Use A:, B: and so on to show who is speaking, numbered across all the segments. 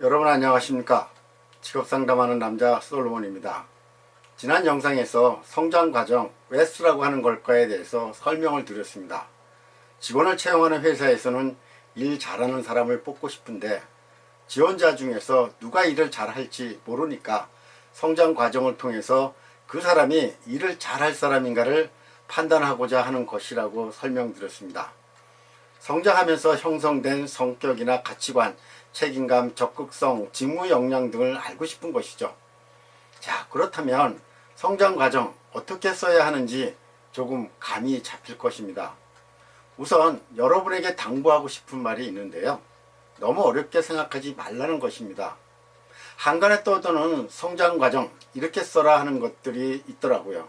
A: 여러분 안녕하십니까? 직업상담하는 남자 솔로몬입니다. 지난 영상에서 성장과정 왜 쓰라고 하는 걸까에 대해서 설명을 드렸습니다. 직원을 채용하는 회사에서는 일 잘하는 사람을 뽑고 싶은데 지원자 중에서 누가 일을 잘할지 모르니까 성장과정을 통해서 그 사람이 일을 잘할 사람인가를 판단하고자 하는 것이라고 설명드렸습니다. 성장하면서 형성된 성격이나 가치관, 책임감, 적극성, 직무 역량 등을 알고 싶은 것이죠. 자, 그렇다면 성장 과정 어떻게 써야 하는지 조금 감이 잡힐 것입니다. 우선 여러분에게 당부하고 싶은 말이 있는데요. 너무 어렵게 생각하지 말라는 것입니다. 한간에 떠도는 성장 과정 이렇게 써라 하는 것들이 있더라고요.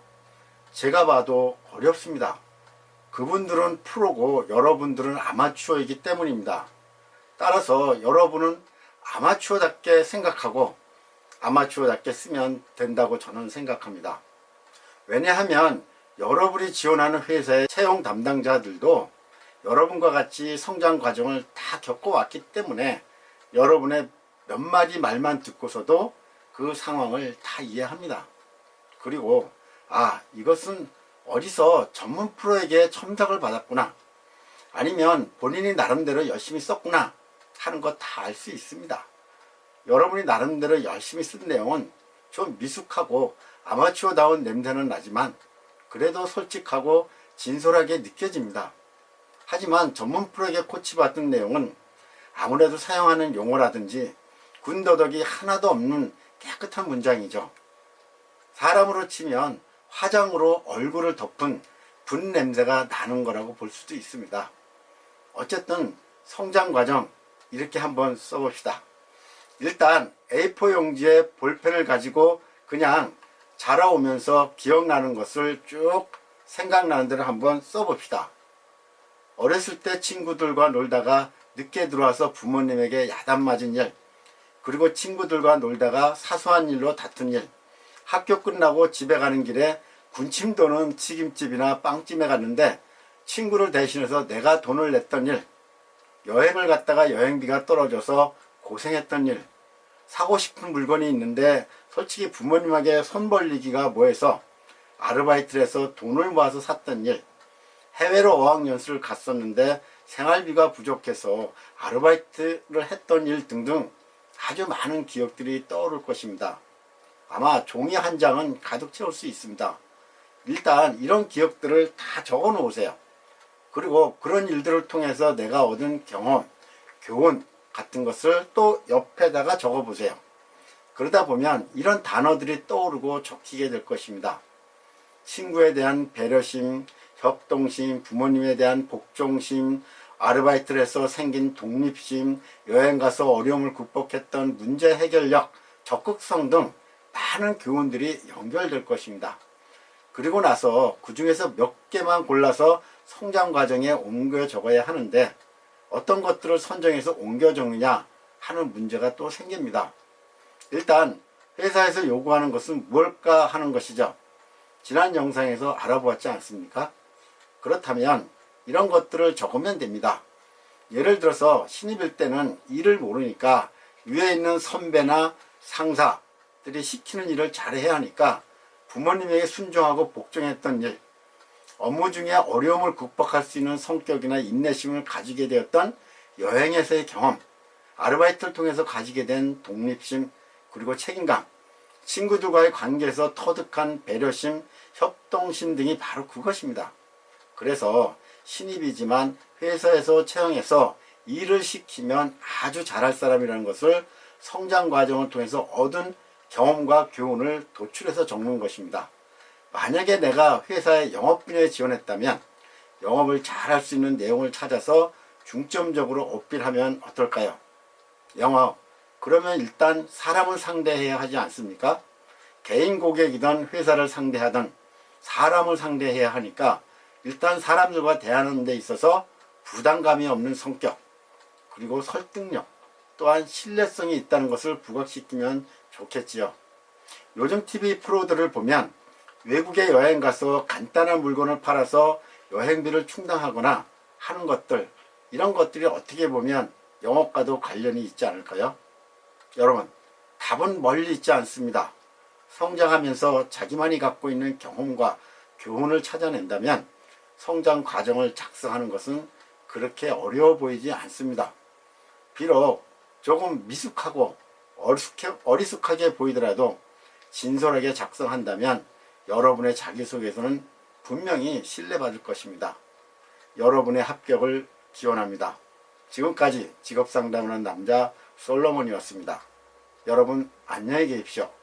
A: 제가 봐도 어렵습니다. 그분들은 프로고 여러분들은 아마추어이기 때문입니다. 따라서 여러분은 아마추어답게 생각하고 아마추어답게 쓰면 된다고 저는 생각합니다. 왜냐하면 여러분이 지원하는 회사의 채용 담당자들도 여러분과 같이 성장 과정을 다 겪어왔기 때문에 여러분의 몇 마디 말만 듣고서도 그 상황을 다 이해합니다. 그리고 이것은 어디서 전문 프로에게 첨삭을 받았구나, 아니면 본인이 나름대로 열심히 썼구나 하는 거 다 알 수 있습니다. 여러분이 나름대로 열심히 쓴 내용은 좀 미숙하고 아마추어다운 냄새는 나지만 그래도 솔직하고 진솔하게 느껴집니다. 하지만 전문 프로에게 코치받은 내용은 아무래도 사용하는 용어라든지 군더더기 하나도 없는 깨끗한 문장이죠. 사람으로 치면 화장으로 얼굴을 덮은 분 냄새가 나는 거라고 볼 수도 있습니다. 어쨌든 성장 과정 이렇게 한번 써봅시다. 일단 A4 용지에 볼펜을 가지고 그냥 자라오면서 기억나는 것을 쭉 생각나는 대로 한번 써봅시다. 어렸을 때 친구들과 놀다가 늦게 들어와서 부모님에게 야단 맞은 일, 그리고 친구들과 놀다가 사소한 일로 다툰 일, 학교 끝나고 집에 가는 길에 군침 도는 튀김집이나 빵집에 갔는데 친구를 대신해서 내가 돈을 냈던 일, 여행을 갔다가 여행비가 떨어져서 고생했던 일, 사고 싶은 물건이 있는데 솔직히 부모님에게 손 벌리기가 뭐해서 아르바이트를 해서 돈을 모아서 샀던 일, 해외로 어학연수를 갔었는데 생활비가 부족해서 아르바이트를 했던 일 등등 아주 많은 기억들이 떠오를 것입니다. 아마 종이 한 장은 가득 채울 수 있습니다. 일단 이런 기억들을 다 적어 놓으세요. 그리고 그런 일들을 통해서 내가 얻은 경험, 교훈 같은 것을 또 옆에다가 적어 보세요. 그러다 보면 이런 단어들이 떠오르고 적히게 될 것입니다. 친구에 대한 배려심, 협동심, 부모님에 대한 복종심, 아르바이트를 해서 생긴 독립심, 여행 가서 어려움을 극복했던 문제 해결력, 적극성 등 많은 교훈들이 연결될 것입니다. 그리고 나서 그 중에서 몇 개만 골라서 성장 과정에 옮겨 적어야 하는데 어떤 것들을 선정해서 옮겨 적느냐 하는 문제가 또 생깁니다. 일단 회사에서 요구하는 것은 무엇일까 하는 것이죠. 지난 영상에서 알아보았지 않습니까? 그렇다면 이런 것들을 적으면 됩니다. 예를 들어서 신입일 때는 일을 모르니까 위에 있는 선배나 상사들이 시키는 일을 잘해야 하니까 부모님에게 순종하고 복종했던 일, 업무 중에 어려움을 극복할 수 있는 성격이나 인내심을 가지게 되었던 여행에서의 경험, 아르바이트를 통해서 가지게 된 독립심, 그리고 책임감, 친구들과의 관계에서 터득한 배려심, 협동심 등이 바로 그것입니다. 그래서 신입이지만 회사에서 채용해서 일을 시키면 아주 잘할 사람이라는 것을 성장 과정을 통해서 얻은 경험과 교훈을 도출해서 적는 것입니다. 만약에 내가 회사에 영업분야에 지원했다면 영업을 잘할 수 있는 내용을 찾아서 중점적으로 어필하면 어떨까요? 영업, 그러면 일단 사람을 상대해야 하지 않습니까? 개인 고객이든 회사를 상대하든 사람을 상대해야 하니까 일단 사람들과 대하는 데 있어서 부담감이 없는 성격, 그리고 설득력, 또한 신뢰성이 있다는 것을 부각시키면 좋겠지요. 요즘 TV 프로들을 보면 외국에 여행 가서 간단한 물건을 팔아서 여행비를 충당하거나 하는 것들, 이런 것들이 어떻게 보면 영업과도 관련이 있지 않을까요? 여러분, 답은 멀리 있지 않습니다. 성장하면서 자기만이 갖고 있는 경험과 교훈을 찾아낸다면 성장 과정을 작성하는 것은 그렇게 어려워 보이지 않습니다. 비록 조금 미숙하고 어리숙하게 보이더라도 진솔하게 작성한다면 여러분의 자기소개서는 분명히 신뢰받을 것입니다. 여러분의 합격을 기원합니다. 지금까지 직업상담하는 남자 솔로몬이었습니다. 여러분 안녕히 계십시오.